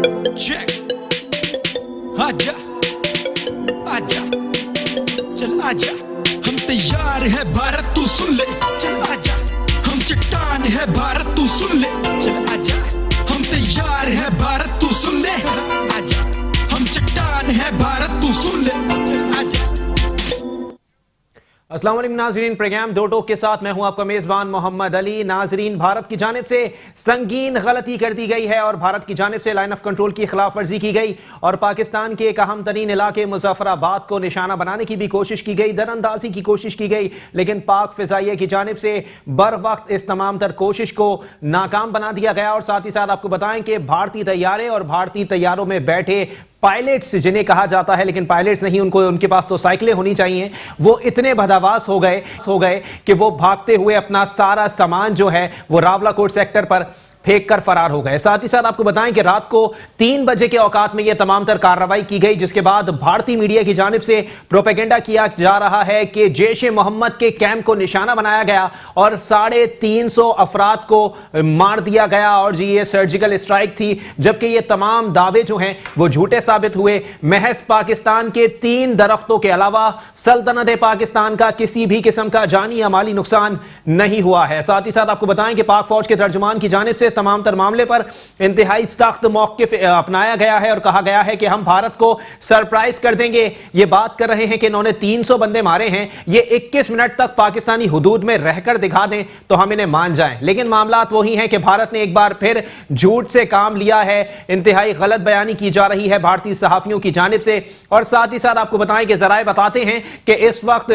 Check आजा आजा चल आजा हम तैयार है भारत तू सुन ले चल आजा हम चट्टान है भारत तू सुन ले चल आजा हम तैयार है भारत तू सुन ले आजा हम चट्टान है भारत तू सुन ले चल आजा। अस्सलाम वालेकुम नाजरीन, प्रोग्राम दो टोक के साथ मैं हूं आपका मेज़बान मोहम्मद अली। नाजरीन, भारत की जानिब से संगीन गलती कर दी गई है और भारत की जानिब से लाइन ऑफ कंट्रोल की खिलाफ वर्जी की गई और पाकिस्तान के एक अहम तरीन इलाके मुजफ्फराबाद को निशाना बनाने की भी कोशिश की गई, दरअंदाजी की कोशिश की गई, लेकिन पाक फिजाइया की जानिब से बर वक्त इस तमाम तर कोशिश को नाकाम बना दिया गया। और साथ ही साथ आपको बताएं कि भारतीय तैयारे और भारतीय तैयारों में बैठे पायलट्स जिन्हें कहा जाता है, लेकिन पायलट्स नहीं, उनके पास तो साइकिलें होनी चाहिए, वो इतने भदावास हो गए कि वो भागते हुए अपना सारा सामान जो है वो रावलाकोट सेक्टर पर फेंक कर फरार हो गए। साथ ही साथ आपको बताएं कि रात को 3 बजे के औकात में यह तमाम तर कार्रवाई की गई, जिसके बाद भारतीय मीडिया की जानिब से प्रोपेगेंडा किया जा रहा है कि जैश-ए मोहम्मद के कैंप को निशाना बनाया गया और 350 अफराद को मार दिया गया और जी ये सर्जिकल स्ट्राइक थी, जबकि ये तमाम दावे जो हैं वो झूठे साबित हुए। महज पाकिस्तान के 3 दरख्तों के अलावा सल्तनत पाकिस्तान का किसी भी किस्म का जानी या माली नुकसान नहीं हुआ है। साथ ही साथ आपको बताएं कि पाक फौज के तर्जुमान की जानिब से तमाम तर मामले पर इंतहाई सख्त मौक़िफ़ अपनाया गया है और कहा गया है कि हम भारत को सरप्राइज कर देंगे। ये बात कर रहे हैं कि इन्होंने 300 बंदे मारे हैं, ये 21 मिनट तक पाकिस्तानी हुदूद में रहकर दिखा दें तो हम इन्हें मान जाएं। लेकिन मामलात वही हैं कि भारत ने एक बार फिर झूठ से काम लिया है, इंतहाई गलत बयानी की जा रही है भारतीय सहाफियों की जानिब से। और साथ ही साथ आपको बताएं कि ज़राए बताते हैं कि इस वक्त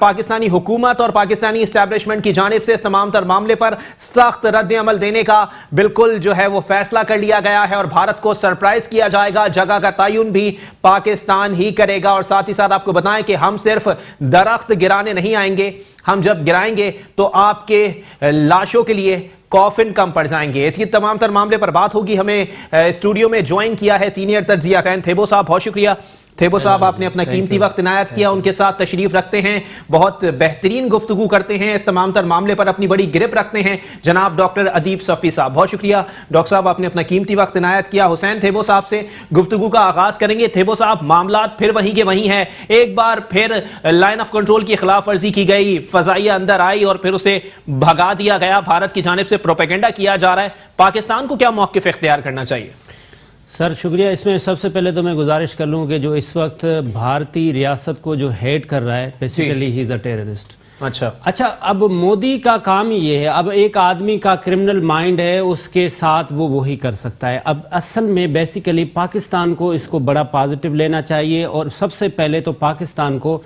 पाकिस्तानी हुकूमत और पाकिस्तानी इस्टेब्लिशमेंट की जानिब से इस तमाम तर मामले पर सख्त रद्द अमल देने का बिल्कुल जो है वो फैसला कर लिया गया है और भारत को सरप्राइज किया जाएगा, जगह का तयन भी पाकिस्तान ही करेगा। और साथ ही साथ आपको बताएं कि हम सिर्फ दरख्त गिराने नहीं आएंगे, हम जब गिराएंगे तो आपके लाशों के लिए कॉफिन कम पड़ जाएंगे। इसकी तमाम तर मामले पर बात होगी। हमें स्टूडियो में ज्वाइन किया है सीनियर तज्जिया कार थेबो साहब, बहुत शुक्रिया थेबो साहब, आपने अपना कीमती वक्त इनायत किया। उनके साथ तशरीफ रखते हैं, बहुत बेहतरीन गुफ्तगू करते हैं, इस तमाम तर मामले पर अपनी बड़ी गिरफ्त रखते हैं जनाब डॉक्टर अदीब सफ़ी साहब, बहुत शुक्रिया डॉक्टर साहब, आपने अपना कीमती वक्त इनायत किया। हुसैन थेबो साहब से गुफ्तगू का आगाज करेंगे। थेबो साहब, मामलात फिर वहीं के वहीं हैं, एक बार फिर लाइन ऑफ कंट्रोल की खिलाफ वर्जी की गई, फजाइया अंदर आई और फिर उसे भगा दिया गया, भारत की जानिब से प्रोपेगेंडा किया जा रहा है। पाकिस्तान को क्या मौक़िफ़ इख्तियार करना चाहिए? सर शुक्रिया। इसमें सबसे पहले तो मैं गुजारिश कर लूँ कि जो इस वक्त भारतीय रियासत को जो हेड कर रहा है, basically he is a terrorist. अच्छा, अब मोदी का काम ही ये है, अब एक आदमी का क्रिमिनल माइंड है, उसके साथ वो वही कर सकता है। अब असल में बेसिकली पाकिस्तान को इसको बड़ा पॉजिटिव लेना चाहिए और सबसे पहले तो पाकिस्तान को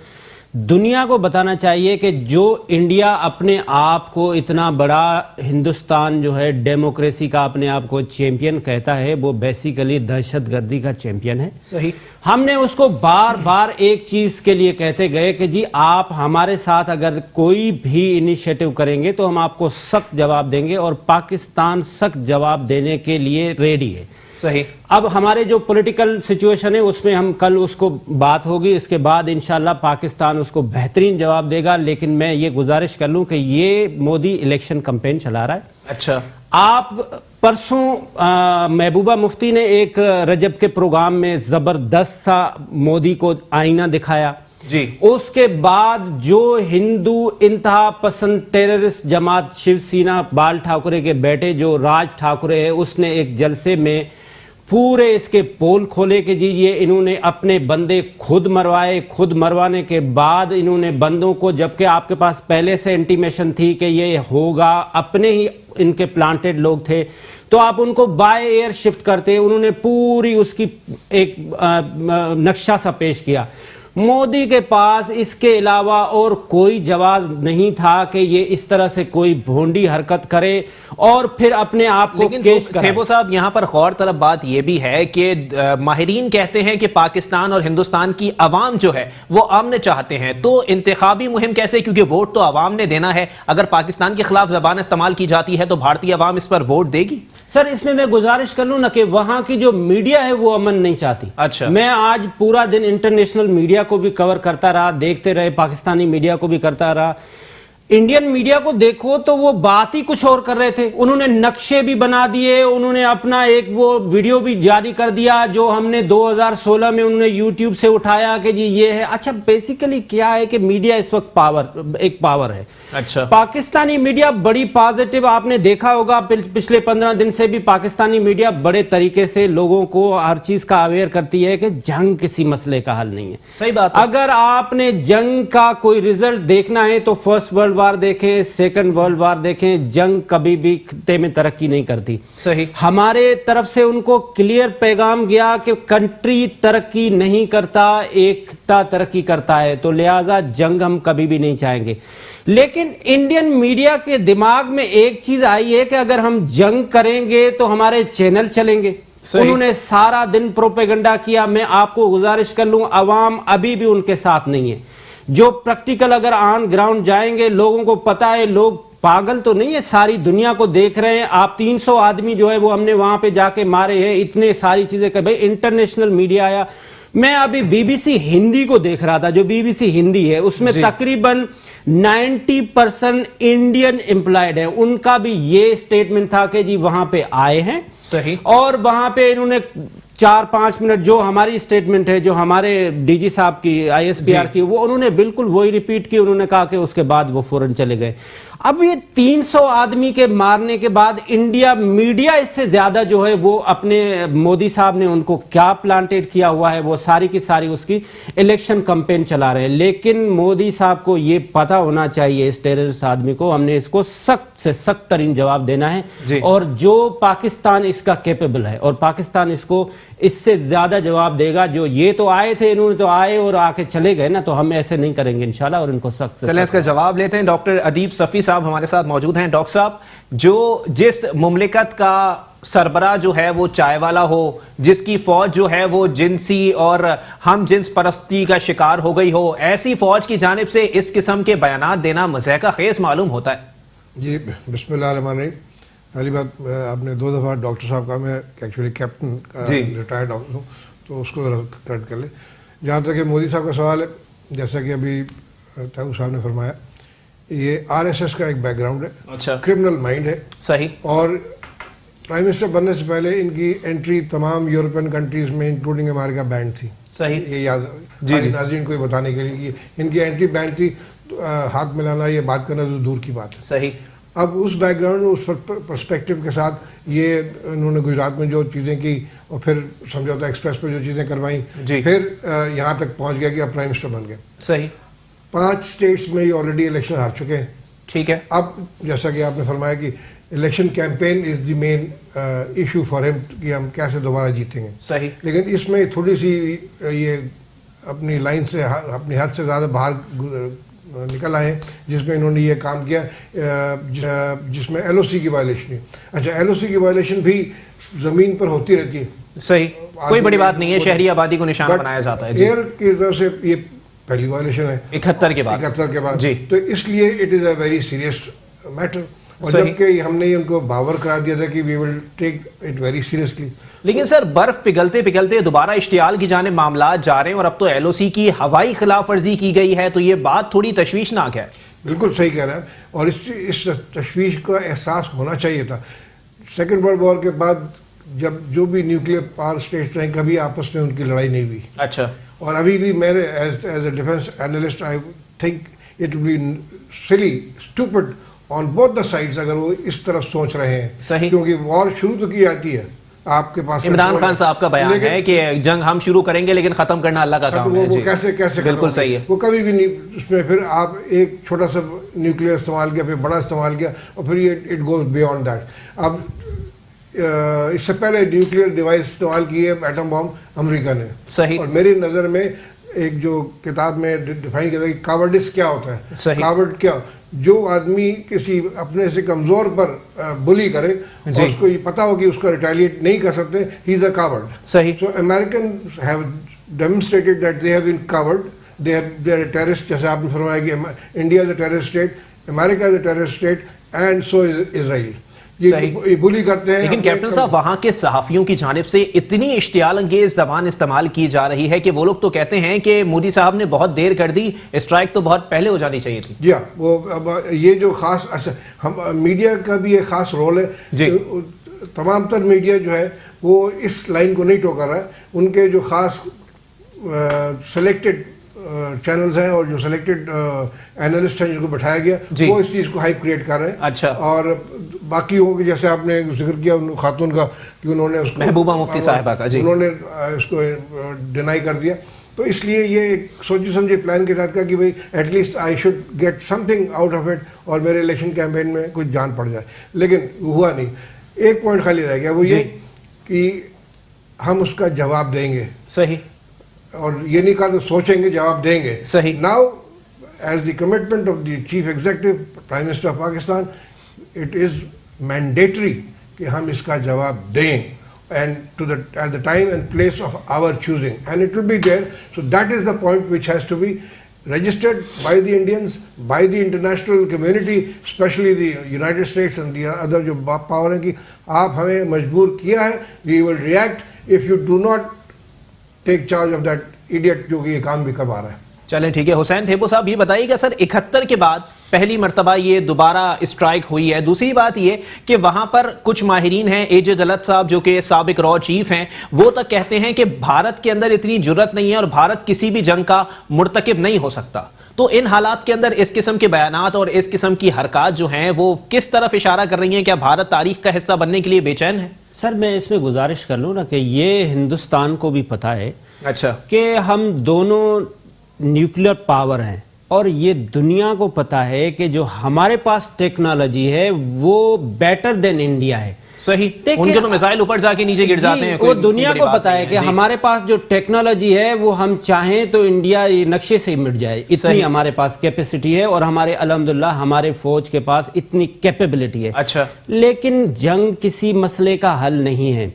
दुनिया को बताना चाहिए कि जो इंडिया अपने आप को इतना बड़ा हिंदुस्तान जो है डेमोक्रेसी का अपने आप को चैंपियन कहता है, वो बेसिकली दहशतगर्दी का चैंपियन है। सही। हमने उसको बार बार एक चीज के लिए कहते गए कि जी आप हमारे साथ अगर कोई भी इनिशिएटिव करेंगे तो हम आपको सख्त जवाब देंगे और पाकिस्तान सख्त जवाब देने के लिए रेडी है। सही। अब हमारे जो पॉलिटिकल सिचुएशन है उसमें हम कल उसको बात होगी, इसके बाद इंशाल्लाह पाकिस्तान उसको बेहतरीन जवाब देगा। लेकिन मैं ये गुजारिश कर लूं कि ये मोदी इलेक्शन कैंपेन चला रहा है। अच्छा, आप परसों महबूबा मुफ्ती ने एक रजब के प्रोग्राम में जबरदस्त सा मोदी को आईना दिखाया जी। उसके बाद जो हिंदू इंतहा पसंद टेररिस्ट जमात शिवसेना बाल ठाकरे के बेटे जो राज ठाकरे है, उसने एक जलसे में पूरे इसके पोल खोले कि जी ये इन्होंने अपने बंदे खुद मरवाए, खुद मरवाने के बाद इन्होंने बंदों को, जबकि आपके पास पहले से इंटीमेशन थी कि ये होगा, अपने ही इनके प्लांटेड लोग थे, तो आप उनको बाय एयर शिफ्ट करते। उन्होंने पूरी उसकी एक नक्शा सा पेश किया। मोदी के पास इसके अलावा और कोई जवाब नहीं था कि ये इस तरह से कोई भोंडी हरकत करे और फिर अपने आप को पेश करे। थेबो साहब, यहाँ पर गौर तलब बात यह भी है कि माहिरीन कहते हैं कि पाकिस्तान और हिंदुस्तान की अवाम जो है वो अमन चाहते हैं, तो इंतखाबी मुहिम कैसे, क्योंकि वोट तो अवाम ने देना है, अगर पाकिस्तान के खिलाफ जबान इस्तेमाल की जाती है तो भारतीय अवाम इस पर वोट देगी? सर इसमें मैं गुजारिश कर लूं ना कि वहां की जो मीडिया है वो अमन नहीं चाहती। अच्छा, मैं आज पूरा दिन इंटरनेशनल मीडिया को भी कवर करता रहा, देखते रहे, पाकिस्तानी मीडिया को भी करता रहा। इंडियन मीडिया को देखो तो वो बात ही कुछ और कर रहे थे. उन्होंने नक्शे भी बना दिए, उन्होंने अपना एक वो वीडियो भी जारी कर दिया जो हमने 2016 में उन्होंने यूट्यूब से उठाया कि जी ये है. अच्छा, बेसिकली क्या है कि मीडिया इस वक्त पावर है. अच्छा, पाकिस्तानी मीडिया बड़ी पॉजिटिव, आपने देखा होगा पिछले 15 दिन से भी पाकिस्तानी मीडिया बड़े तरीके से लोगों को हर चीज का अवेयर करती है कि जंग किसी मसले का हल नहीं है. सही बात है. अगर आपने जंग का कोई रिजल्ट देखना है तो फर्स्ट वर्ल्ड वार देखें, सेकंड वर्ल्ड वार देखें, जंग कभी भी खित्ते में तरक्की नहीं करती. सही. हमारे तरफ से उनको क्लियर पैगाम गया कि कंट्री तरक्की नहीं करता, एकता तरक्की करता है, तो लिहाजा जंग हम कभी भी नहीं चाहेंगे. लेकिन इंडियन मीडिया के दिमाग में एक चीज आई है कि अगर हम जंग करेंगे तो हमारे चैनल चलेंगे. उन्होंने सारा दिन प्रोपेगेंडा किया. मैं आपको गुजारिश कर लूं, अवाम अभी भी उनके साथ नहीं है. जो प्रैक्टिकल अगर ऑन ग्राउंड जाएंगे, लोगों को पता है, लोग पागल तो नहीं है, सारी दुनिया को देख रहे हैं. आप 300 आदमी जो है वो हमने वहां पे जाके मारे हैं, इतने सारी चीजें कर. भाई इंटरनेशनल मीडिया आया. मैं अभी बीबीसी हिंदी को देख रहा था, जो बीबीसी हिंदी है उसमें तकरीबन 90% इंडियन एम्प्लॉयड है. उनका भी ये स्टेटमेंट था कि जी वहां पे आए हैं. सही. और वहां पे इन्होंने 4-5 मिनट जो हमारी स्टेटमेंट है, जो हमारे डीजी साहब की, ISPR की, वो उन्होंने बिल्कुल वही रिपीट की. उन्होंने कहा कि उसके बाद वो फौरन चले गए. अब ये 300 आदमी के मारने के बाद इंडिया मीडिया इससे ज्यादा जो है वो अपने मोदी साहब ने उनको क्या प्लांटेड किया हुआ है, वो सारी की सारी उसकी इलेक्शन कैंपेन चला रहे हैं. लेकिन मोदी साहब को ये पता होना चाहिए, इस टेररिस्ट आदमी को, हमने इसको सख्त से सख्त तरीन जवाब देना है. और जो पाकिस्तान इसका कैपेबल है और पाकिस्तान इसको इससे ज्यादा जवाब देगा. जो ये तो आए थे, इन्होंने तो आए और आके चले गए ना, तो हम ऐसे नहीं करेंगे इंशाल्लाह और इनको सख्त से. चलें इसका जवाब लेते हैं. डॉक्टर अदीब सफ़ी साहब हमारे साथ मौजूद हैं. डॉक्टर साहब, जिस मुमलिकत का सरबरा जो है वो चाय वाला हो, जिसकी फौज जो है वो जिनसी और हम जिन्स परस्ती का शिकार हो गई हो, ऐसी फौज की जानिब से इस किस्म के बयानात देना मज़हका खेज मालूम होता है. जी, बिस्मिल्लाह रहमान रहीम. पहली बात, आपने 2 दफ़ा डॉक्टर साहब का, मैं एक्चुअली कैप्टन का रिटायर्ड डॉक्टर हूँ, तो उसको करेक्ट कर ले. जहाँ तक मोदी साहब का सवाल है, जैसा कि अभी ताऊ साहब ने फरमाया, ये RSS का एक बैकग्राउंड है. अच्छा. क्रिमिनल माइंड है. सही. और प्राइम मिनिस्टर बनने से पहले इनकी एंट्री तमाम यूरोपियन कंट्रीज में इंक्लूडिंग अमेरिका बैंड थी. सही. ये याद नाज़रीन को बताने के लिए कि इनकी एंट्री बैंड थी. हाथ मिलाना, ये बात करना तो दूर की बात है. सही. अब उस बैकग्राउंड में, उस पर्सपेक्टिव के साथ ये इन्होंने गुजरात में जो चीज़ें की और फिर समझौता एक्सप्रेस पर जो चीज़ें करवाई, फिर यहाँ तक पहुँच गया कि अब प्राइम मिनिस्टर बन गए. सही. 5 स्टेट्स में ये ऑलरेडी इलेक्शन हार चुके हैं. ठीक है. अब जैसा कि आपने फरमाया कि election campaign is the main issue for him कि हम कैसे दोबारा जीतेंगे. सही. लेकिन इसमें थोड़ी सी ये अपनी लाइन से, अपनी हद से ज़्यादा बाहर निकल आए, जिसमें इन्होंने ये काम किया जिसमें LOC की वायलेशन है. अच्छा, LOC की वायलेशन भी ज़मीन पर होती रहती है. सही. कोई बड़ी बात नहीं है, शहरी आबादी को निशाना बनाया जाता है. एयर की तरफ से ये पहली वायलेशन है 71 के बाद. 71 के बाद जी. तो इसलिए it is a very serious matter. और जबकि हमने उनको बावर करा दिया था कि we will take it very seriously. लेकिन सर, बर्फ पिघलते पिघलते दोबारा इश्तियाल की जाने मामला जा रहे हैं और अब तो LOC की हवाई खिलाफ वर्जी की गई है, तो ये बात थोड़ी तशवीशनाक है. बिल्कुल सही कह रहे हैं. और इस तशवीश का एहसास होना चाहिए था. सेकेंड वर्ल्ड वॉर के बाद जब जो भी न्यूक्लियर पावर स्टेट्स रहे, कभी आपस में उनकी लड़ाई नहीं हुई. अच्छा. और अभी भी मेरे as a defence analyst I think it will be silly, stupid on both the sides अगर वो इस तरफ सोच रहे हैं. सही. क्योंकि वॉर शुरू तो की जाती है, आपके पास इमरान खान साहब का बयान है कि जंग हम शुरू करेंगे लेकिन खत्म करना अल्लाह का काम है. वो कैसे बिल्कुल सही है. वो कभी भी नहीं, उसमें फिर आप एक छोटा सा न्यूक्लियर इस्तेमाल किया, फिर बड़ा इस्तेमाल किया, और फिर ये इट गोज बियॉन्ड दैट. अब इससे पहले न्यूक्लियर डिवाइस इस्तेमाल की है, एटम बॉम्ब, अमेरिका ने. सही. और मेरी नज़र में एक जो किताब में डिफाइन किया था कि कावर्डिस क्या होता है. सही. कावर्ड क्या, जो आदमी किसी अपने से कमजोर पर बुली करे और उसको ये पता हो कि उसका रिटेलिएट नहीं कर सकते, ही इज अ कावर्ड. सही. So American have demonstrated that they have been coward, they are terrorist. जैसे आपने फरमाया कि India is a terrorist state, America is a terrorist state, and so is Israel. یہ بلی کرتے ہیں. لیکن کیپٹن صاحب وہاں کے صحافیوں کی جانب سے اتنی اشتعال انگیز زبان استعمال کی جا رہی ہے کہ وہ لوگ تو کہتے ہیں کہ مودی صاحب نے بہت دیر کر دی, اسٹرائک تو بہت پہلے ہو جانی چاہیے تھی. جی ہاں, وہ یہ جو خاص میڈیا کا بھی ایک خاص رول ہے. جی, تمام تر میڈیا جو ہے وہ اس لائن کو نہیں ٹوکر رہا ہے. ان کے جو خاص سلیکٹڈ چینلز ہیں اور جو سلیکٹڈ اینالسٹ ہیں جن کو بٹھایا گیا وہ اس چیز کو ہائپ کریٹ کر رہے ہیں. اچھا, اور باقی ہوں جیسے آپ نے ذکر کیا خاتون کا کہ انہوں نے اس کو محبوبہ مفتی صاحبہ کا, جی, انہوں نے اس کو ڈینائی کر دیا. تو اس لیے یہ ایک سوچی سمجھے پلان کے ساتھ کہا کہ بھائی at least I should get something out of it اور میرے الیکشن کیمپین میں کچھ جان پڑ جائے. لیکن ہوا نہیں. ایک پوائنٹ خالی رہ گیا, وہ یہ کہ ہم اس کا جواب دیں گے. صحیح. اور یہ نہیں کہا تو سوچیں گے, جواب دیں گے. صحیح. Now as the commitment of the chief executive prime minister of Pakistan it is mandatory کہ ہم اس کا جواب دیں and to the at the time and place of our choosing, and it will be there. So that is the point which has to be registered by the Indians, by the international community, especially the United States and the other جو power ہیں کہ آپ ہمیں مجبور کیا ہے, we will react if you do not take charge of that idiot جو کہ یہ کام بھی کروا رہا ہے. چلیں ٹھیک ہے. حسین تھیپو صاحب یہ بتائیے گا سر 71 کے بعد پہلی مرتبہ یہ دوبارہ اسٹرائک ہوئی ہے. دوسری بات یہ کہ وہاں پر کچھ ماہرین ہیں, اے جے دلت صاحب جو کہ سابق را چیف ہیں, وہ تک کہتے ہیں کہ بھارت کے اندر اتنی جرت نہیں ہے اور بھارت کسی بھی جنگ کا مرتکب نہیں ہو سکتا. تو ان حالات کے اندر اس قسم کے بیانات اور اس قسم کی حرکات جو ہیں وہ کس طرف اشارہ کر رہی ہیں؟ کیا بھارت تاریخ کا حصہ بننے کے لیے بے چین ہے؟ سر میں اس میں گزارش کر لوں نا کہ یہ ہندوستان کو بھی پتہ ہے اچھا کہ ہم دونوں نیوکلیر پاور ہیں, اور یہ دنیا کو پتا ہے کہ جو ہمارے پاس ٹیکنالوجی ہے وہ بیٹر دین انڈیا ہے. صحیح. ان کے تو میزائل اوپر جا کے نیچے گر جاتے ہیں. وہ دنیا کو پتا ہے کہ ہمارے پاس جو ٹیکنالوجی ہے وہ ہم چاہیں تو انڈیا نقشے سے مٹ جائے, اتنی ہمارے پاس کیپیسٹی ہے اور ہمارے الحمدللہ ہمارے فوج کے پاس اتنی کیپیبلٹی ہے. اچھا. لیکن جنگ کسی مسئلے کا حل نہیں ہے.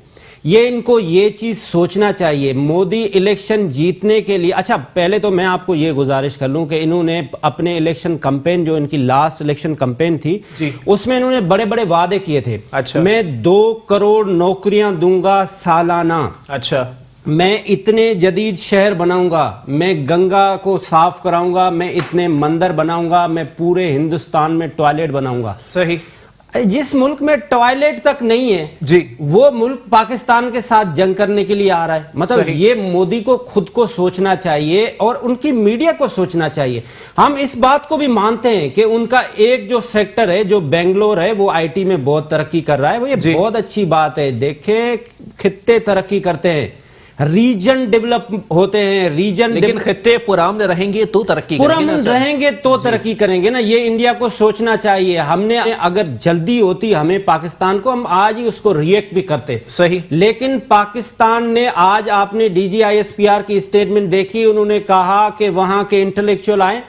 یہ ان کو یہ چیز سوچنا چاہیے. مودی الیکشن جیتنے کے لیے, اچھا پہلے تو میں آپ کو یہ گزارش کر لوں کہ انہوں نے اپنے الیکشن کمپین جو ان کی لاسٹ الیکشن کمپین تھی اس میں انہوں نے بڑے بڑے وعدے کیے تھے. میں 2 کروڑ نوکریاں دوں گا سالانہ. اچھا. میں اتنے جدید شہر بناؤں گا, میں گنگا کو صاف کراؤں گا, میں اتنے مندر بناؤں گا, میں پورے ہندوستان میں ٹوائلٹ بناؤں گا. صحیح. جس ملک میں ٹوائلٹ تک نہیں ہے جی وہ ملک پاکستان کے ساتھ جنگ کرنے کے لیے آ رہا ہے. مطلب یہ مودی کو خود کو سوچنا چاہیے اور ان کی میڈیا کو سوچنا چاہیے. ہم اس بات کو بھی مانتے ہیں کہ ان کا ایک جو سیکٹر ہے جو بنگلور ہے وہ آئی ٹی میں بہت ترقی کر رہا ہے, وہ یہ بہت اچھی بات ہے. دیکھیں خطے ترقی کرتے ہیں, ریجن ڈیولپ ہوتے ہیں, ریجن لیکن خطے پرامن رہیں گے تو ترقی رہیں گے تو ترقی کریں گے نا. یہ انڈیا کو سوچنا چاہیے. ہم نے اگر جلدی ہوتی ہمیں پاکستان کو, ہم آج ہی اس کو ریئیکٹ بھی کرتے. صحیح. لیکن پاکستان نے آج, آپ نے D G I S P R کی اسٹیٹمنٹ دیکھی, انہوں نے کہا کہ وہاں کے انٹلیکچوئل آئیں.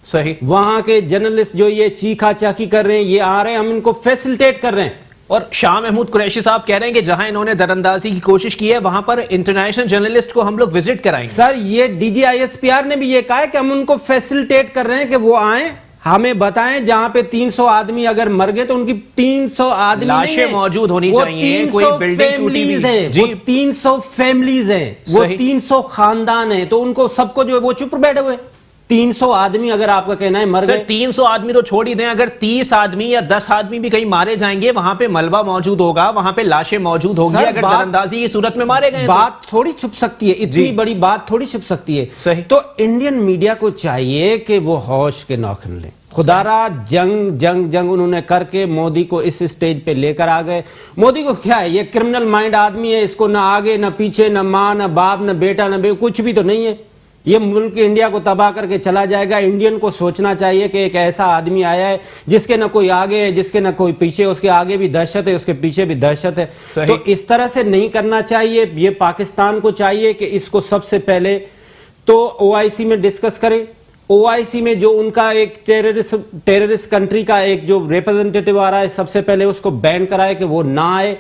صحیح. وہاں کے جرنلسٹ جو یہ چیخا چاکی کر رہے ہیں یہ آ رہے ہیں, ہم ان کو فیسلٹیٹ کر رہے ہیں. اور شاہ محمود قریشی صاحب کہہ رہے ہیں کہ جہاں انہوں نے دراندازی کی کوشش کی ہے وہاں پر انٹرنیشنل جرنلسٹ کو ہم لوگ وزٹ کرائیں گے. سر یہ D G I S P R نے بھی یہ کہا ہے کہ ہم ان کو فیسلٹیٹ کر رہے ہیں کہ وہ آئیں, ہمیں بتائیں جہاں پہ 300 آدمی اگر مر گئے تو ان کی 300 آدمی لاشیں موجود ہونی چاہیے. کوئی بلڈنگ ٹوٹی ہوئی ہے, وہ 300 فیملیز ہیں, وہ 300 خاندان ہیں, تو ان کو سب کو جو ہے وہ چپ بیٹھے ہوئے. 300 آدمی اگر آپ کا کہنا ہے مر گئے. 300 آدمی تو چھوڑ ہی دیں, اگر 30 آدمی یا 10 آدمی بھی کہیں مارے جائیں گے وہاں پہ ملبہ موجود ہوگا, وہاں پہ لاشیں موجود ہوں گی. اگر دراندازی کی صورت میں مارے گئے بات تھوڑی چھپ سکتی ہے, اتنی بڑی بات تھوڑی چھپ سکتی ہے. صحیح. تو انڈین میڈیا کو چاہیے کہ وہ ہوش کے نوکن لیں. خدا را جنگ جنگ جنگ انہوں نے کر کے مودی کو اس سٹیج پہ لے کر آ گئے. مودی کو کیا ہے, یہ کرمنل مائنڈ آدمی ہے, اس کو نہ آگے نہ پیچھے, نہ ماں نہ باپ نہ بیٹا نہ کچھ بھی تو نہیں ہے. یہ ملک انڈیا کو تباہ کر کے چلا جائے گا. انڈین کو سوچنا چاہیے کہ ایک ایسا آدمی آیا ہے جس کے نہ کوئی آگے ہے, جس کے نہ کوئی پیچھے, اس کے آگے بھی دہشت ہے, اس کے پیچھے بھی دہشت ہے. تو اس طرح سے نہیں کرنا چاہیے. یہ پاکستان کو چاہیے کہ اس کو سب سے پہلے تو او آئی سی میں ڈسکس کریں. او آئی سی میں جو ان کا ایک ٹیررسٹ کنٹری کا ایک جو ریپرزنٹیٹیو آ رہا ہے, سب سے پہلے اس کو بین کرائے کہ وہ نہ آئے.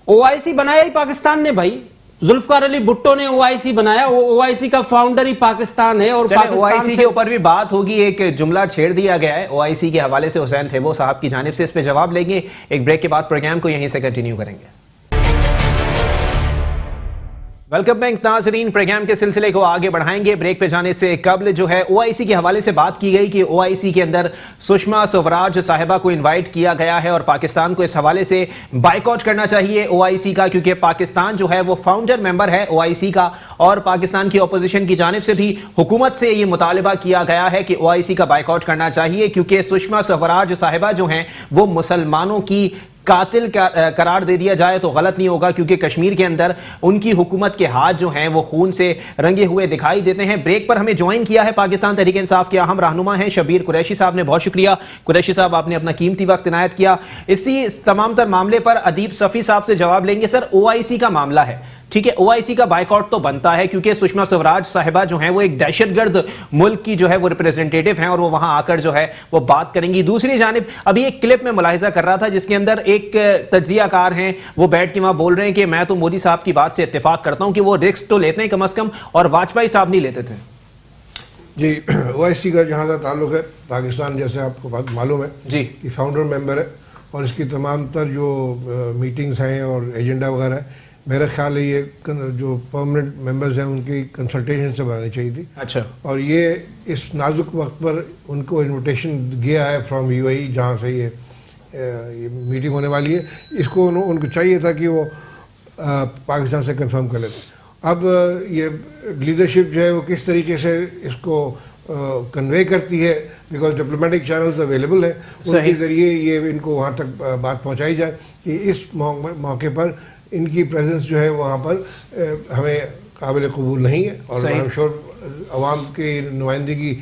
او آئی سی بنایا ہی پاکستان نے بھائی. जुल्फकार अली भुट्टो ने ओआईसी बनाया, वो ओआईसी का फाउंडर ही पाकिस्तान है और ओआईसी के ऊपर भी बात होगी। एक जुमला छेड़ दिया गया है ओआईसी के हवाले से हुसैन थेबो साहब की जानिब से, इस पे जवाब लेंगे। एक ब्रेक के बाद प्रोग्राम को यहीं से कंटिन्यू करेंगे। वेलकम बैक नाजरीन, प्रोग्राम के सिलसिले को आगे बढ़ाएंगे। ब्रेक पे जाने से कबल जो है ओआईसी के हवाले से बात की गई कि ओआईसी के अंदर सुषमा स्वराज साहिबा को इनवाइट किया गया है और पाकिस्तान को इस हवाले से बाइकआउट करना चाहिए ओआईसी का, क्योंकि पाकिस्तान जो है वो फाउंडर मेंबर है ओआईसी का और पाकिस्तान की अपोजिशन की जानिब से भी हुकूमत से ये मुतालिबा किया गया है कि ओआईसी का बाइकआउट करना चाहिए, क्योंकि सुषमा स्वराज साहिबा जो हैं वो मुसलमानों की कातिल करार दे दिया जाए तो गलत नहीं होगा, क्योंकि कश्मीर के अंदर उनकी हुकूमत के हाथ जो हैं वो खून से रंगे हुए दिखाई देते हैं। ब्रेक पर हमें ज्वाइन किया है पाकिस्तान तहरीक इंसाफ के अहम रहनुमा हैं शबीर कुरैशी साहब ने, बहुत शुक्रिया कुरैशी साहब, आपने अपना कीमती वक्त इनायत किया। इसी तमाम तर मामले पर अदीब सफ़ी साहब से जवाब लेंगे। सर, ओआईसी का मामला है, ठीक है, ओआईसी का बाइकआउट तो बनता है क्योंकि सुषमा स्वराज साहिबा जो हैं वो एक दहशतगर्द मुल्क की जो है वो रिप्रेजेंटेटिव हैं और वो वहां आकर जो है वो बात करेंगी। दूसरी जानिब अभी एक क्लिप में मुलाहिजा कर रहा था जिसके अंदर एक तज्जियाकार हैं, वो बैठ के वहां बोल रहे हैं कि मैं तो मोदी साहब की बात से इत्तेफाक करता हूं कि वो रिस्क तो लेते हैं कम से कम, और वाजपेयी साहब नहीं लेते थे। जी, ओआईसी का जहाँ तक ताल्लुक है, पाकिस्तान जैसे आपको बात मालूम है जी कि फाउंडर मेंबर है और इसकी तमाम तर जो मीटिंग्स हैं और एजेंडा वगैरह है, मेरा ख्याल है ये जो परमानेंट मेंबर्स हैं उनकी कंसल्टेशन से बनानी चाहिए थी। अच्छा, और ये इस नाजुक वक्त पर उनको इनविटेशन गया है फ्रॉम यूएई जहाँ से ये मीटिंग होने वाली है, इसको उनको चाहिए था कि वो पाकिस्तान से कंफर्म कर लेते। अब ये लीडरशिप जो है वो किस तरीके से इसको कन्वे करती है, बिकॉज डिप्लोमेटिक चैनल्स अवेलेबल हैं, उनके ज़रिए ये इनको वहाँ तक बात पहुँचाई जाए कि इस मौके पर इनकी प्रेजेंस जो है वहाँ पर हमें काबिल कबूल नहीं है और आई एम श्योर अवाम की नुमाइंदगी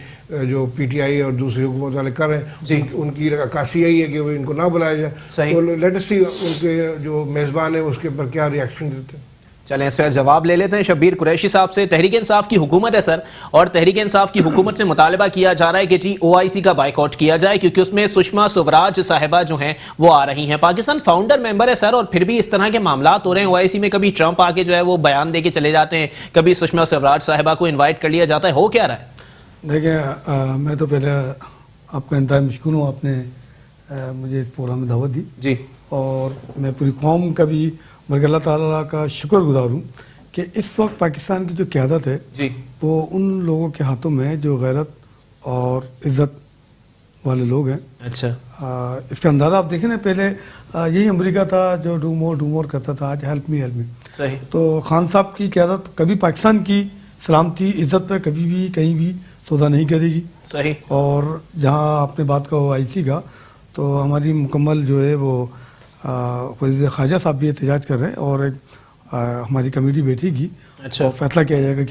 जो पीटीआई और दूसरी हुकूमत वाले कर रहे हैं उनकी अक्कासी यही है कि वो इनको ना बुलाया जाए। तो लेट अस सी उनके जो मेज़बान है उसके ऊपर क्या रिएक्शन देते हैं। चलें, इस पर जवाब ले लेते हैं शबीर कुरैशी साहब से। तहरीक इंसाफ की हुकूमत है सर, और तहरीक इंसाफ की हुकूमत से मुतालबा किया जा रहा है कि जी ओआईसी का बाइकआउट किया जाए क्योंकि उसमें सुषमा स्वराज साहिबा जो हैं वो आ रही हैं। पाकिस्तान फाउंडर मेंबर है सर, और फिर भी इस तरह के मामलात हो रहे हैं ओआईसी में। कभी ट्रंप आके जो है वो बयान दे के चले जाते हैं, कभी सुषमा स्वराज साहिबा को इन्वाइट कर लिया जाता है, हो क्या रहा है? देखिए, मैं तो पहले आपका इंतहाई मशकूर हूँ, आपने मुझे इस प्रोग्राम में दावत दी जी, और मैं पूरी कौम का भी बल्कि अल्लाह ताला का शुक्रगुजार हूँ कि इस वक्त पाकिस्तान की जो क़यादत है जी वो उन लोगों के हाथों में है जो गैरत और इज़्ज़त वाले लोग हैं। अच्छा, इसका अंदाज़ा आप देखें ना, पहले यही अमेरिका था जो डूमोर करता था, आज हेल्प मी। सही। तो खान साहब की क़यादत कभी पाकिस्तान की सलामती इज़्ज़त पर कभी भी कहीं भी सौदा नहीं करेगी। सही। और जहाँ आपने बात का ओआईसी का, तो हमारी मुकम्मल जो है वो वज़ीर ख़ारजा साहब भी एहतजाज कर रहे हैं और एक हमारी कमेटी बैठेगी। अच्छा, और फैसला किया जाएगा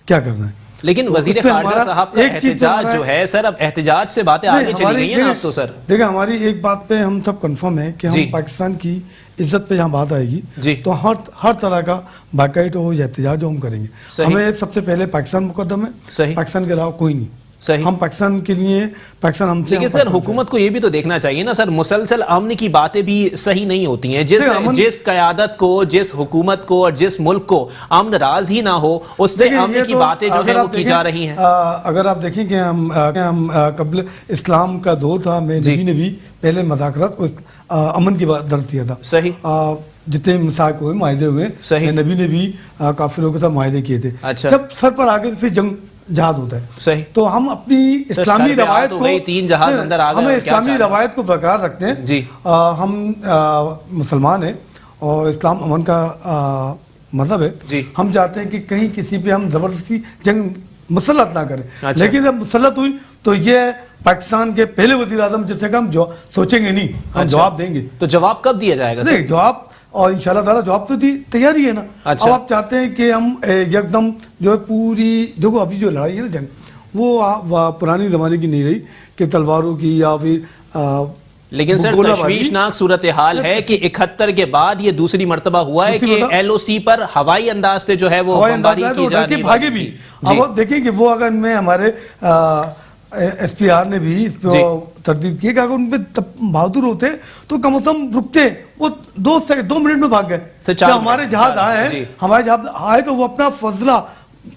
क्या करना है। लेकिन तो वज़ीर ख़ारजा साहब का एहतजाज जो है सर, अब एहतजाज से बातें आगे चली गई हैं ना अब तो सर। देखिए, हमारी एक बात पे हम सब कंफर्म है कि हम पाकिस्तान की इज्जत पे यहाँ बात आएगी तो हर तरह का बाकायद हो या एहतजाज हम करेंगे। हमें सबसे पहले पाकिस्तान मुकद्दम है, पाकिस्तान के अलावा कोई नहीं। सही। हम पाकिस्तान के लिए पाकिस्तान हमसे, लेकिन सर हुकूमत को ये भी तो देखना चाहिए ना सर, मुसलसल अमन की बातें भी सही नहीं होती हैं। जिस क़यादत को, जिस हुकूमत को और जिस मुल्क को अमन राज ही ना हो, उससे अमन की बातें जो है वो की जा रही हैं। अगर आप देखें कि हम कबल इस्लाम का दौर था, मैं नबी ने भी पहले मज़ाकरात अमन की बात दर्ज किया था। सही। जितने मिसाक हुए, माहिदे हुए, नबी ने भी काफिरों के साथ माहिदे किए थे। अच्छा। जब सर पर आगे फिर जंग जहाद होता है। सही। तो हम अपनी इस्लामी रवायत को, तीन जहाज अंदर आ गए, हमें इस्लामी रवायत को बरकरार रखते हैं जी। हम मुसलमान हैं और इस्लाम अमन का मजहब है जी। हम चाहते हैं कि कहीं किसी पे हम जबरदस्ती जंग मुसल्लत ना करें। अच्छा। लेकिन जब मुसल्लत हुई तो ये पाकिस्तान के पहले वज़ीर आज़म जिससे हम जो सोचेंगे नहीं, हम जवाब देंगे। तो जवाब कब दिया जाएगा? नहीं, जवाब और इंशाल्लाह ताला जवाब तो तैयारी है ना। अच्छा। अब आप चाहते हैं कि हम एकदम जो है पूरी जो अभी जो लड़ाई है ना जंग, वो पुरानी ज़माने की नहीं रही कि तलवारों की या फिर लेकिन सर तशवीशनाक सूरत हाल है कि 71 के बाद ये दूसरी मर्तबा हुआ है कि एलओसी पर हवाई अंदाज से जो है वो बमबारी की जा रही है। भागे भी। अब आप देखें कि वो अगर मैं हमारे एस पी आर ने भी इस पे तरदीद की कि अगर उन पे बहादुर होते तो कम से कम रुकते, वो 2 मिनट में भाग गए। क्या हमारे जहाज आए हैं, हमारे जहाज आए तो वो अपना फजला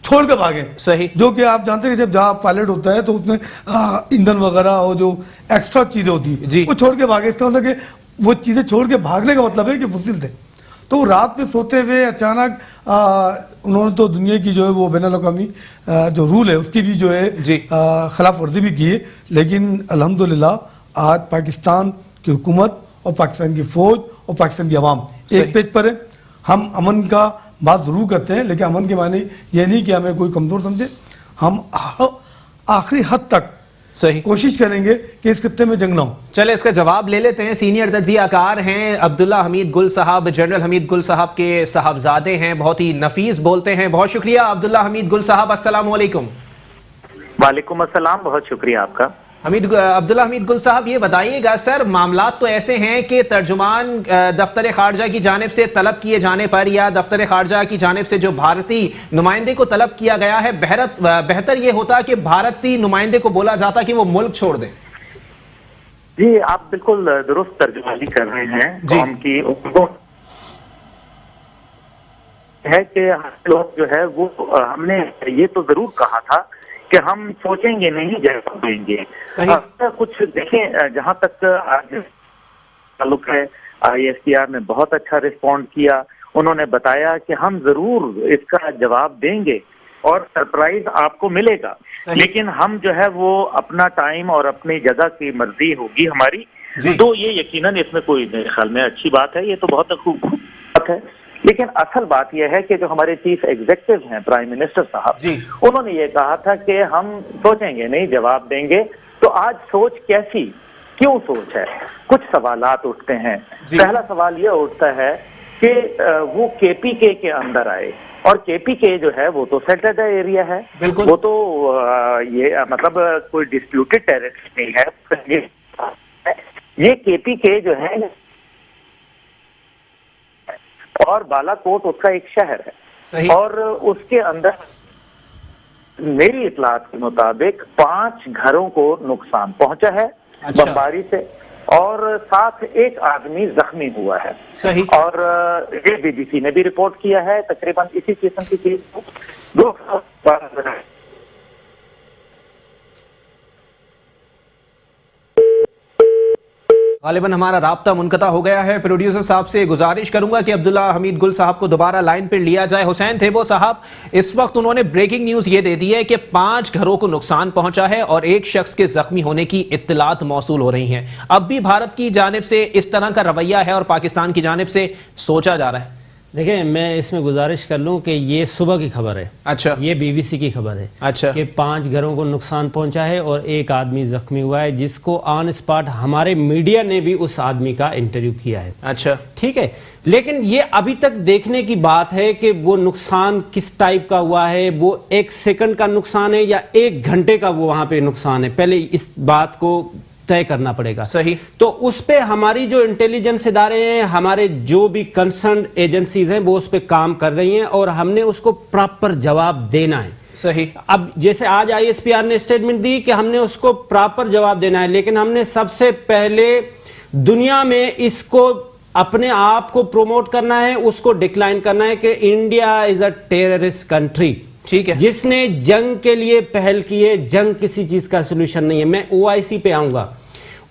छोड़ के भागे। सही। जो कि आप जानते हैं जब जहाज पायलट होता है तो उसमें ईंधन वगैरह और जो एक्स्ट्रा चीजें होती है वो छोड़ के भागे। इसका मतलब कि वो चीजें छोड़ के भागने का मतलब है कि बुज़दिल थे। तो वो रात में सोते हुए अचानक उन्होंने तो दुनिया की जो है वो बैनुल अक़वामी जो रूल है उसकी भी जो है खिलाफ वर्जी भी की है, लेकिन अल्हम्दुलिल्लाह आज पाकिस्तान की हुकूमत और पाकिस्तान की फौज और पाकिस्तान की आवाम एक पेज पर है। हम अमन का बात जरूर करते हैं, लेकिन अमन के माने ये नहीं कि हमें कोई कमजोर समझे। हम आखिरी हद तक सही कोशिश करेंगे कि इस खत्ते में जंग ना हो। चले इसका जवाब ले लेते हैं। सीनियर तज्ज़ियाकार हैं अब्दुल्ला हमीद गुल साहब, जनरल हमीद गुल साहब के साहबजादे हैं, बहुत ही नफीस बोलते हैं। बहुत शुक्रिया अब्दुल्ला हमीद गुल साहब, अस्सलाम वालेकुम। वालेकुम अस्सलाम, बहुत शुक्रिया आपका। अब्दुल्ला हमीद गुल साहब, ये बताइएगा सर, मामलात तो ऐसे हैं कि तर्जुमान दफ्तर खारजा की जानिब से तलब किए जाने पर या दफ्तर खारजा की जानिब से जो भारतीय नुमाइंदे को तलब किया गया है, बेहतर ये होता कि भारतीय नुमाइंदे को बोला जाता कि वो मुल्क छोड़ दें। जी, आप बिल्कुल दुरुस्त तर्जुमानी कर रहे हैं। कौम की उनको है कि लोग जो है वो हमने ये तो जरूर कहा था कि हम सोचेंगे नहीं, जवाब देंगे। कुछ देखें, जहां तक आज ताल्लुक है, ISPR ने बहुत अच्छा रिस्पॉन्ड किया। उन्होंने बताया कि हम जरूर इसका जवाब देंगे और सरप्राइज आपको मिलेगा, लेकिन हम जो है वो अपना टाइम और अपनी जगह की मर्जी होगी हमारी। तो ये यकीनन इसमें कोई मेरे ख्याल में अच्छी बात है, ये तो बहुत खूब बात है। लेकिन असल बात यह है कि जो हमारे चीफ एग्जीक्यूटिव हैं प्राइम मिनिस्टर साहब, उन्होंने ये कहा था कि हम सोचेंगे नहीं, जवाब देंगे। तो आज सोच कैसी, क्यों सोच है? कुछ सवालात उठते हैं। पहला सवाल ये उठता है कि वो KPK के अंदर आए, और KPK जो है वो तो सेटल्ड एरिया है, वो तो ये मतलब कोई डिस्प्यूटेड टेरिटरी नहीं है। ये KPK जो है और बालाकोट उसका एक शहर है, और उसके अंदर मेरी इतलात के मुताबिक 5 घरों को नुकसान पहुंचा है बमबारी से, और साथ एक आदमी जख्मी हुआ है। सही। और ये BBC ने भी रिपोर्ट किया है। तकरीबन इसी किस्म की चीज को गालिबन हमारा राब्ता मुनक़ता हो गया है। प्रोड्यूसर साहब से गुजारिश करूंगा कि अब्दुल्ला हमीद गुल साहब को दोबारा लाइन पर लिया जाए। हुसैन थेबो साहब, इस वक्त उन्होंने ब्रेकिंग न्यूज ये दे दी है कि 5 घरों को नुकसान पहुंचा है और एक शख्स के जख्मी होने की इत्तलात मौसूल हो रही हैं। अब भी भारत की जानिब से इस तरह का रवैया है और पाकिस्तान की जानिब से सोचा जा रहा है। देखिए, मैं इसमें गुजारिश कर लूं कि ये सुबह की खबर है। अच्छा। ये BBC की खबर है। अच्छा। कि 5 घरों को नुकसान पहुंचा है और एक आदमी जख्मी हुआ है, जिसको ऑन स्पॉट हमारे मीडिया ने भी उस आदमी का इंटरव्यू किया है। अच्छा, ठीक है। लेकिन ये अभी तक देखने की बात है कि वो नुकसान किस टाइप का हुआ है, वो 1 सेकंड का नुकसान है या 1 घंटे का वो वहां पे नुकसान है, पहले इस बात को तय करना पड़ेगा। सही। तो उस पे हमारी जो इंटेलिजेंस इदारे हैं, हमारे जो भी कंसर्न एजेंसीज हैं, वो उस पे काम कर रही हैं और हमने उसको प्रॉपर जवाब देना है। सही। अब जैसे आज ISPR ने स्टेटमेंट दी कि हमने उसको प्रॉपर जवाब देना है, लेकिन हमने सबसे पहले दुनिया में इसको अपने आप को प्रोमोट करना है, उसको डिक्लाइन करना है कि India is a terrorist country. ठीक है। जिसने जंग के लिए पहल की है, जंग किसी चीज का सोल्यूशन नहीं है। मैं OIC पे आऊंगा।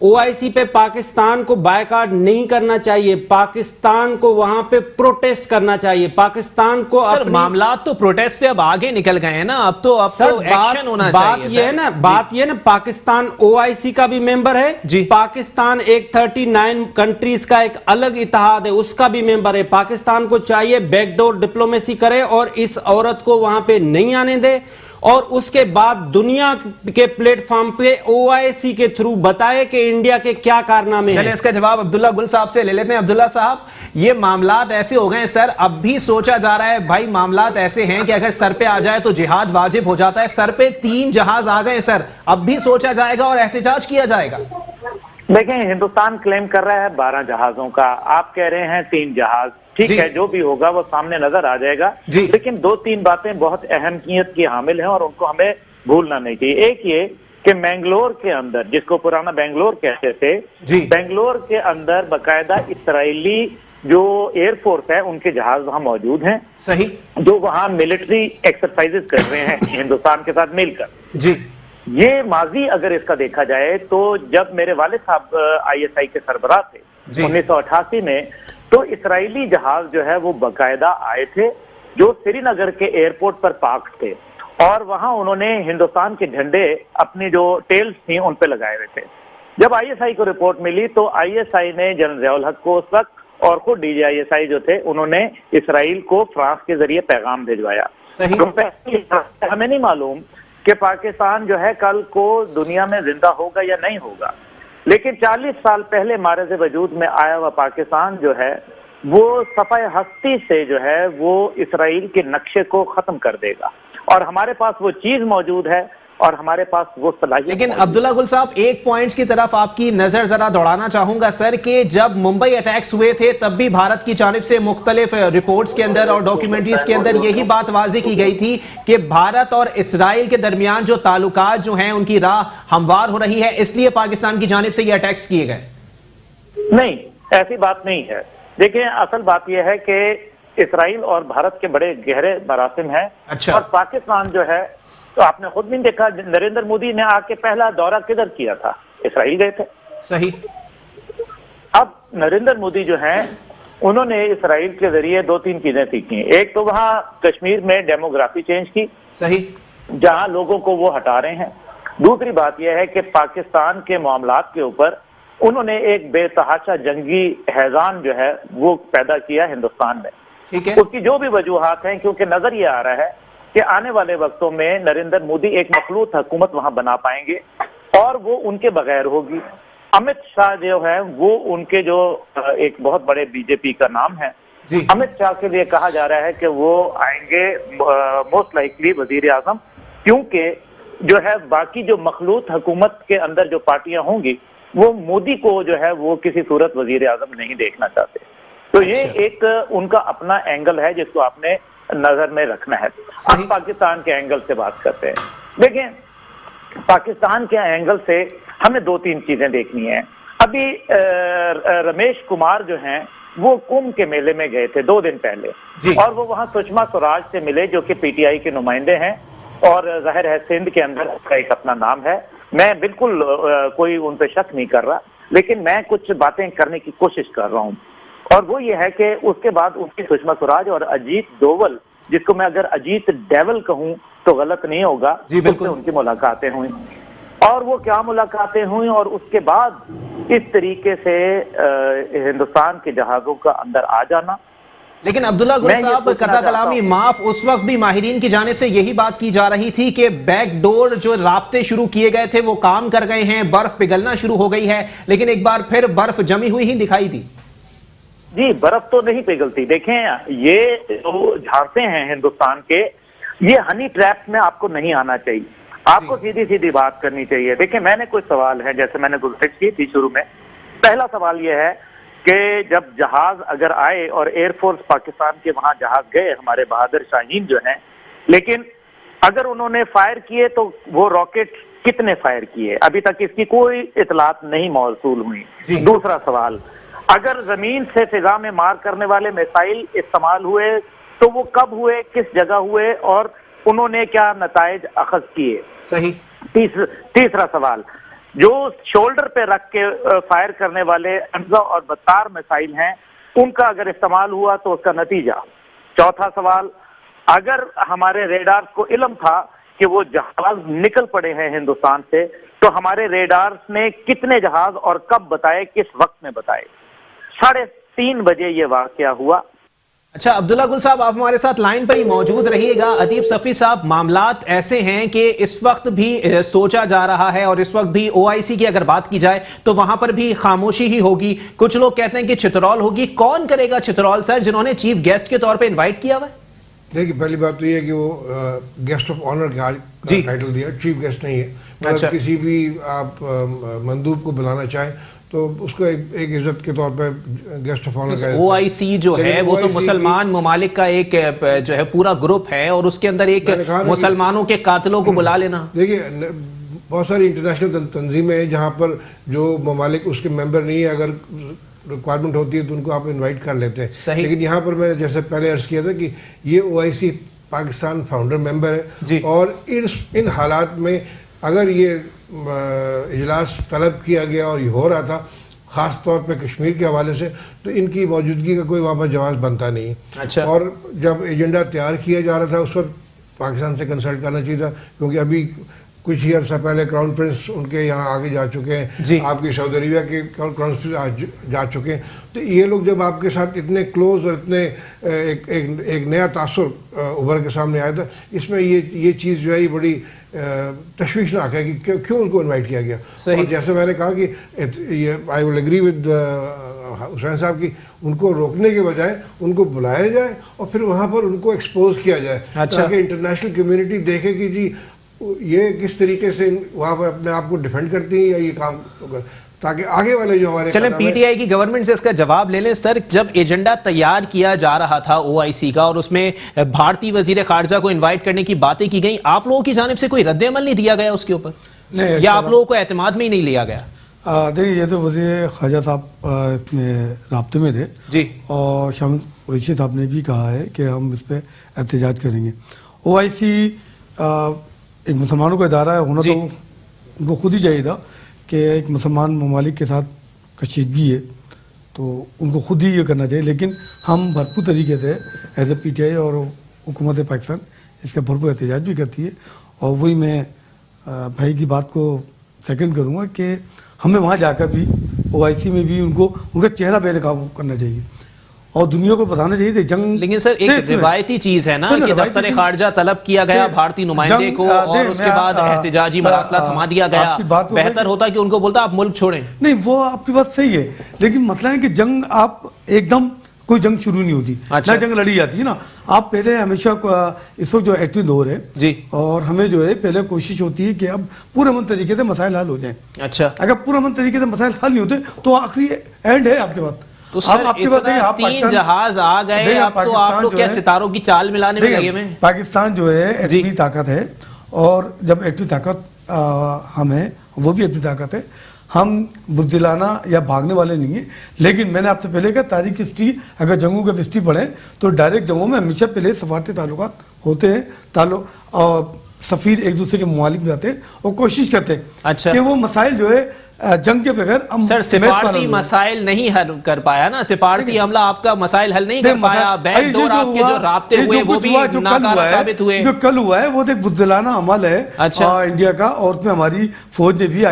OIC पे पाकिस्तान को बायकॉट नहीं करना चाहिए, पाकिस्तान को वहां पे प्रोटेस्ट करना चाहिए, पाकिस्तान को सर मामला तो प्रोटेस्ट से अब आगे निकल गए हैं ना, अब तो एक्शन होना चाहिए। बात ये है ना, पाकिस्तान OIC का भी मेंबर है जी। पाकिस्तान एक 39 कंट्रीज का एक अलग इत्तेहाद है, उसका भी मेंबर है। पाकिस्तान को चाहिए बैकडोर डिप्लोमेसी करे और इस औरत को वहां पे नहीं आने दे, और उसके बाद दुनिया के प्लेटफॉर्म पे OIC के थ्रू बताए कि इंडिया के क्या कारनामे हैं। चलिए इसका जवाब अब्दुल्ला गुल साहब से ले लेते हैं। अब्दुल्ला साहब, ये मामलात ऐसे हो गए सर, अब भी सोचा जा रहा है भाई, मामलात ऐसे हैं कि अगर सर पे आ जाए तो जिहाद वाजिब हो जाता है। सर पे 3 जहाज आ गए सर, अब भी सोचा जाएगा और एहतजाज किया जाएगा। देखें, हिंदुस्तान क्लेम कर रहा है 12 जहाजों का, आप कह रहे हैं 3 जहाज। ठीक है, जो भी होगा वो सामने नजर आ जाएगा। लेकिन 2-3 बातें बहुत अहमियत की हामिल हैं और उनको हमें भूलना नहीं चाहिए। एक ये کہ منگلور کے اندر، جس کو پرانا بنگلور کہتے تھے، بنگلور کے اندر باقاعدہ اسرائیلی جو ایئر فورس ہے ان کے جہاز وہاں موجود ہیں، صحیح، جو وہاں ملٹری ایکسرسائزز کر رہے ہیں ہندوستان کے ساتھ مل کر۔ جی یہ ماضی اگر اس کا دیکھا جائے تو جب میرے والد صاحب ISI کے سربراہ تھے 1988 میں، تو اسرائیلی جہاز جو ہے وہ باقاعدہ آئے تھے جو سری نگر کے ایئرپورٹ پر پارکڈ تھے، اور وہاں انہوں نے ہندوستان کے جھنڈے اپنی جو ٹیلز تھیں ان پہ لگائے ہوئے تھے۔ جب ISI کو رپورٹ ملی تو ISI نے جنرل ضیاء الحق کو اس وقت اور خود DGISI جو تھے انہوں نے اسرائیل کو فرانس کے ذریعے پیغام بھیجوایا۔ ہمیں نہیں معلوم کہ پاکستان جو ہے کل کو دنیا میں زندہ ہوگا یا نہیں ہوگا، لیکن 40 سال پہلے مارز وجود میں آیا ہوا پاکستان جو ہے وہ صفحہ ہستی سے جو ہے وہ اسرائیل کے نقشے کو ختم کر دے گا، اور ہمارے پاس وہ چیز موجود ہے اور ہمارے پاس وہ صلاحیت۔ لیکن عبداللہ گل صاحب ایک پوائنٹس کی طرف آپ کی نظر ذرا دوڑانا چاہوں گا سر، کہ جب ممبئی اٹیکس ہوئے تھے تب بھی بھارت کی جانب سے مختلف رپورٹس کے اندر اور ڈاکیومنٹریز کے اندر یہی بات واضح کی گئی تھی کہ بھارت اور اسرائیل کے درمیان جو تعلقات جو ہیں ان کی راہ ہموار ہو رہی ہے، اس لیے پاکستان کی جانب سے یہ اٹیکس کیے گئے۔ نہیں، ایسی بات نہیں ہے۔ دیکھیں اصل بات یہ ہے کہ اسرائیل اور بھارت کے بڑے گہرے مراسم ہیں، اور پاکستان جو ہے تو آپ نے خود بھی دیکھا نریندر مودی نے آ کے پہلا دورہ کدھر کیا تھا؟ اسرائیل گئے تھے۔ صحیح۔ اب نریندر مودی جو ہیں انہوں نے اسرائیل کے ذریعے 2-3 چیزیں سیکھی۔ ایک تو وہاں کشمیر میں ڈیموگرافی چینج کی، صحیح، جہاں لوگوں کو وہ ہٹا رہے ہیں۔ دوسری بات یہ ہے کہ پاکستان کے معاملات کے اوپر انہوں نے ایک بے تحاشا جنگی حیضان جو ہے وہ پیدا کیا ہندوستان میں۔ اس کی جو بھی وجوہات ہیں، کیونکہ نظر یہ آ رہا ہے کہ آنے والے وقتوں میں نریندر مودی ایک مخلوط حکومت وہاں بنا پائیں گے اور وہ ان کے بغیر ہوگی۔ امت شاہ جو ہے وہ ان کے جو ایک بہت بڑے BJP کا نام ہے، امت شاہ کے لیے کہا جا رہا ہے کہ وہ آئیں گے موسٹ لائکلی وزیر اعظم، کیونکہ جو ہے باقی جو مخلوط حکومت کے اندر جو پارٹیاں ہوں گی وہ مودی کو جو ہے وہ کسی صورت وزیر اعظم نہیں دیکھنا چاہتے۔ تو یہ ایک ان کا اپنا اینگل ہے جس کو آپ نے نظر میں رکھنا ہے۔ ہم پاکستان کے اینگل سے بات کرتے ہیں۔ دیکھیں پاکستان کے اینگل سے ہمیں 2-3 چیزیں دیکھنی ہیں۔ ابھی رمیش کمار جو ہیں وہ کمبھ کے میلے میں گئے تھے 2 دن پہلے، اور وہ وہاں سشما سوراج سے ملے جو کہ PTI کے نمائندے ہیں، اور ظاہر ہے سندھ کے اندر اس کا ایک اپنا نام ہے۔ میں بالکل کوئی ان پہ شک نہیں کر رہا، لیکن میں کچھ باتیں کرنے کی کوشش کر رہا ہوں، اور وہ یہ ہے کہ اس کے بعد ان کی سشما سوراج اور اجیت ڈوول، جس کو میں اگر اجیت ڈیول کہوں تو غلط نہیں ہوگا، بالکل ان کی ملاقاتیں ہوئیں، اور وہ کیا ملاقاتیں ہوئیں، اور اس کے بعد اس طریقے سے ہندوستان کے جہازوں کا اندر آ جانا۔ لیکن عبداللہ گل صاحب قطع کلامی معاف، اس وقت بھی ماہرین کی جانب سے یہی بات کی جا رہی تھی کہ بیک ڈور جو رابطے شروع کیے گئے تھے وہ کام کر گئے ہیں، برف پگھلنا شروع ہو گئی ہے، لیکن ایک بار پھر برف جمی ہوئی ہی دکھائی دی۔ جی برف تو نہیں پگھلتی۔ دیکھیں یہ جو جھانسے ہیں ہندوستان کے، یہ ہنی ٹریپ میں آپ کو نہیں آنا چاہیے، آپ کو سیدھی سیدھی بات کرنی چاہیے۔ دیکھیں میں نے کچھ سوال ہے جیسے میں نے گزارش کی تھی شروع میں۔ پہلا سوال یہ ہے کہ جب جہاز اگر آئے اور ایئر فورس پاکستان کے وہاں جہاز گئے ہمارے بہادر شاہین جو ہیں، لیکن اگر انہوں نے فائر کیے تو وہ راکٹ کتنے فائر کیے؟ ابھی تک اس کی کوئی اطلاعات نہیں موصول ہوئی۔ دوسرا سوال، اگر زمین سے فضا میں مار کرنے والے میسائل استعمال ہوئے تو وہ کب ہوئے، کس جگہ ہوئے، اور انہوں نے کیا نتائج اخذ کیے؟ صحیح۔ تیسرا سوال، جو شولڈر پہ رکھ کے فائر کرنے والے انزا اور بطار میسائل ہیں ان کا اگر استعمال ہوا تو اس کا نتیجہ؟ چوتھا سوال، اگر ہمارے ریڈارز کو علم تھا کہ وہ جہاز نکل پڑے ہیں ہندوستان سے تو ہمارے ریڈارز نے کتنے جہاز اور کب بتائے، کس وقت میں بتائے؟ 3:30 بجے یہ واقعہ ہوا۔ اچھا عبداللہ گل صاحب آپ ہمارے ساتھ لائن پر ہی موجود رہیے گا۔ ادیب صفی صاحب، معاملات ایسے ہیں کہ اس وقت بھی سوچا جا رہا ہے، اور اس وقت بھی OIC کی اگر بات کی جائے تو وہاں پر بھی خاموشی ہی ہوگی۔ کچھ لوگ کہتے ہیں کہ چترول ہوگی۔ کون کرے گا چترول سر، جنہوں نے چیف گیسٹ کے طور پہ انوائٹ کیا ہوا ہے؟ دیکھیے پہلی بات تو یہ ہے کہ وہ گیسٹ آف آنر کا ٹائٹل دیا، چیف گیسٹ نہیں ہے۔ کسی بھی آپ مندوب کو بلانا چاہیں تو اس کو ایک عزت کے طور پہ گیسٹ آف آنر کا OIC جو ہے وہ تو مسلمان ممالک کا ایک جو ہے پورا گروپ ہے، اور اس کے اندر ایک مسلمانوں کے قاتلوں کو بلا لینا۔ دیکھیے بہت ساری انٹرنیشنل تنظیمیں ہیں جہاں پر جو ممالک اس کے ممبر نہیں ہے، اگر ریکوائرمنٹ ہوتی ہے تو ان کو آپ انوائٹ کر لیتے ہیں. لیکن یہاں پر میں جیسے پہلے عرض کیا تھا کہ یہ OIC پاکستان فاؤنڈر ممبر ہے، اور ان حالات میں اگر یہ اجلاس طلب کیا گیا اور یہ ہو رہا تھا خاص طور پہ کشمیر کے حوالے سے، تو ان کی موجودگی کا کوئی وہاں پر جواز بنتا نہیں ہے. اور جب ایجنڈا تیار کیا جا رہا تھا اس وقت پاکستان سے کنسلٹ کرنا چاہیے تھا، کیونکہ ابھی کچھ ہی عرصہ پہلے کراؤن پرنس ان کے یہاں آگے جا چکے ہیں، آپ کی سعودی عربیہ کے کراؤن پرنس جا چکے ہیں. تو یہ لوگ جب آپ کے ساتھ اتنے کلوز اور اتنے ایک نیا تاثر ابھر کے سامنے آیا تھا، اس میں یہ چیز جو ہے یہ بڑی تشویشناک ہے کہ کیوں ان کو انوائٹ کیا گیا. اور جیسے میں نے کہا کہ آئی ول ایگری ود حسین صاحب کی، ان کو روکنے کے بجائے ان کو بلایا جائے اور پھر وہاں پر ان کو ایکسپوز کیا جائے، تاکہ انٹرنیشنل کمیونٹی دیکھے کہ جی یہ کس طریقے سے وہاں پر اپنے آپ کو ڈیفینڈ کرتی ہیں یا یہ کام، تاکہ آگے والے جو ہمارے. چلیں پی ٹی آئی کی گورنمنٹ سے اس کا جواب لے لیں. سر جب ایجنڈا تیار کیا جا رہا تھا OIC کا اور اس میں بھارتی وزیر خارجہ کو انوائٹ کرنے کی باتیں کی گئیں، آپ لوگوں کی جانب سے کوئی رد عمل نہیں دیا گیا اس کے اوپر، یا آپ لوگوں کو اعتماد میں ہی نہیں لیا گیا؟ دیکھیے یہ تو وزیر خارجہ صاحب اس میں رابطے میں تھے جی، اور شامل قریشی صاحب نے بھی کہا ہے کہ ہم اس پہ احتجاج کریں گے. OIC ایک مسلمانوں کا ادارہ ہے، ہونا تو ان کو خود ہی چاہیے تھا کہ ایک مسلمان ممالک کے ساتھ کشیدگی ہے تو ان کو خود ہی یہ کرنا چاہیے. لیکن ہم بھرپور طریقے سے ایز اے PTI اور حکومت پاکستان اس کا بھرپور احتجاج بھی کرتی ہے. اور وہی میں بھائی کی بات کو سیکنڈ کروں گا کہ ہمیں وہاں جا کر بھی OIC میں بھی ان کا چہرہ بے نقاب کرنا چاہیے اور دنیا کو بتانا چاہیے کہ جنگ. لیکن سر ایک روایتی چیز ہے نا کہ دفتر خارجہ طلب کیا گیا بھارتی نمائندے کو اور اس کے بعد احتجاجی مراسلہ تھما دیا گیا. بہتر ہوتا کہ ان کو بولتا آپ ملک چھوڑیں. نہیں وہ آپ کی بات صحیح ہے، لیکن مسئلہ ہے کہ جنگ آپ ایک دم کوئی جنگ شروع نہیں ہوتی، نہ جنگ لڑی جاتی ہے نا. آپ پہلے ہمیشہ اس وقت جو ایٹمی دور ہے جی، اور ہمیں جو ہے پہلے کوشش ہوتی ہے کہ اب پورے امن طریقے سے مسائل حل ہو جائیں. اچھا اگر پورے امن طریقے سے مسائل حل نہیں ہوتے تو آخری اینڈ ہے آپ کے پاس. تو سر اتنا 3 جہاز آ گئے، اب تو آپ لوگ کیا ستاروں کی چال ملانے میں لگے ہوئے ہیں؟ پاکستان جو ہے ایٹمی طاقت ہے، اور جب ایٹمی طاقت ہم ہیں وہ بھی ایٹمی طاقت ہے. ہم بزدلانہ یا بھاگنے والے نہیں ہیں. لیکن میں نے آپ سے پہلے کہا تاریخ ہسٹری اگر جنگوں کی ہسٹری پڑھیں تو ڈائریکٹ جنگوں میں ہمیشہ پہلے سفارتی تعلقات ہوتے ہیں، اور سفیر ایک دوسرے کے ممالک میں آتے ہیں اور کوشش کرتے ہیں کہ وہ مسائل جو ہے جنگ کے بغیر. سر سفارتی مسائل نہیں حل کر پایا نا، سفارتی حملہ آپ کا مسائل حل نہیں کر پایا. بیک ڈور آپ کے جو رابطے ہوئے وہ بھی ناکارہ ثابت ہوئے. جو کل ہوا ہے وہ ایک بزدلانہ عمل ہے انڈیا کا، اور اس میں ہماری فوج نے بھی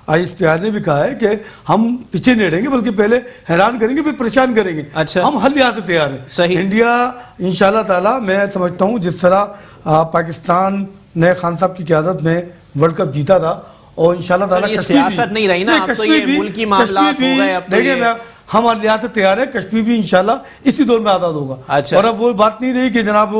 ISPR نے بھی کہا ہے کہ ہم پیچھے نہیں رہیں گے بلکہ پہلے حیران کریں گے پھر پریشان کریں گے. ہم حل لحاظ سے تیار ہیں. انڈیا انشاءاللہ تعالی میں سمجھتا ہوں جس طرح پاکستان نے خان صاحب کی قیادت میں ورلڈ کپ جیتا تھا، اور انشاءاللہ تعالی سیاست نہیں رہی نا، اب تو یہ ملکی معاملات ہو گئے. دیکھیں ہم ہر لحاظ سے تیار ہے، کشمیر بھی انشاءاللہ اسی دور میں آزاد ہوگا. اور اب وہ بات نہیں رہی کہ جناب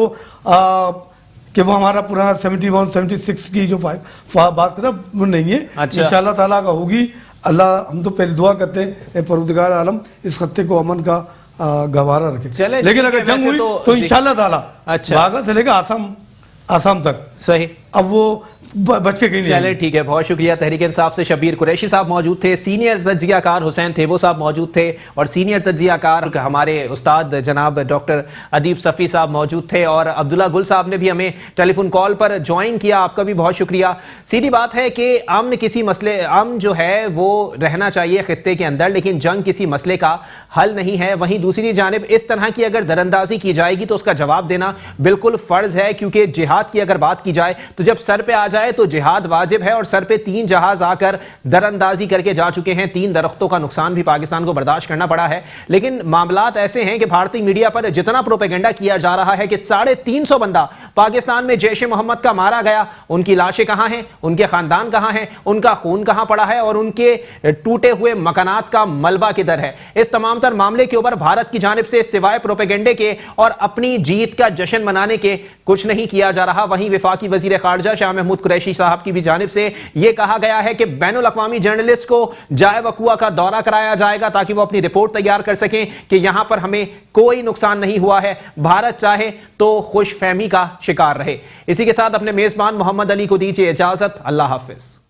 کہ وہ ہمارا پرانا 71 76 کی جو بات کرتا وہ نہیں ہے. انشاءاللہ تعالیٰ کا ہوگی. اللہ ہم تو پہلے دعا کرتے ہیں اے پروردگار عالم اس خطے کو امن کا گوارا رکھے. لیکن اگر جنگ ہوئی تو انشاءاللہ تعالیٰ بھاگا چلے گا آسام تک. صحیح. اب وہ بچ کے کہیں نہیں. چلے ٹھیک ہے، بہت شکریہ. تحریک انصاف سے شبیر قریشی صاحب موجود تھے، سینئر تجزیہ کار حسین تھیبو صاحب موجود تھے، اور سینئر تجزیہ کار ہمارے استاد جناب ڈاکٹر ادیب صفی صاحب موجود تھے، اور عبداللہ گل صاحب نے بھی ہمیں ٹیلی فون کال پر جوائن کیا. آپ کا بھی بہت شکریہ. سیدھی بات ہے کہ امن جو ہے وہ رہنا چاہیے خطے کے اندر، لیکن جنگ کسی مسئلے کا حل نہیں ہے. وہیں دوسری جانب اس طرح کی اگر دراندازی کی جائے گی تو اس کا جواب دینا بالکل فرض ہے، کیونکہ جہاد کی اگر بات کی جائے تو جب سر پہ آ جائے تو جہاد واجب ہے، اور سر پہ 3 جہاز آ کر دراندازی کر کے جا چکے ہیں. 3 درختوں کا نقصان بھی پاکستان کو برداشت کرنا پڑا ہے. لیکن معاملات ایسے ہیں کہ بھارتی میڈیا پر جتنا پروپیگنڈا کیا جا رہا ہے کہ 350 بندہ پاکستان میں جیش محمد کا مارا گیا، ان کی لاشیں کہاں ہیں، ان کے خاندان کہاں ہیں، ان کا خون کہاں پڑا ہے، اور ان کے ٹوٹے ہوئے مکانات کا ملبہ کدھر ہے. اس تمام تر معاملے کے اوپر بھارت کی جانب سے سوائے پروپیگنڈے کے اور اپنی جیت کا جشن منانے کے کچھ نہیں کیا جا رہا. وہیں وفاقی وفاقی وزیر خارجہ شاہ محمود قریشی صاحب کی بھی جانب سے یہ کہا گیا ہے کہ بین الاقوامی جرنلسٹ کو جائے وقوع کا دورہ کرایا جائے گا تاکہ وہ اپنی رپورٹ تیار کر سکیں کہ یہاں پر ہمیں کوئی نقصان نہیں ہوا ہے، بھارت چاہے تو خوش فہمی کا شکار رہے۔ اسی کے ساتھ اپنے میزبان محمد علی کو دیجیے اجازت، اللہ حافظ۔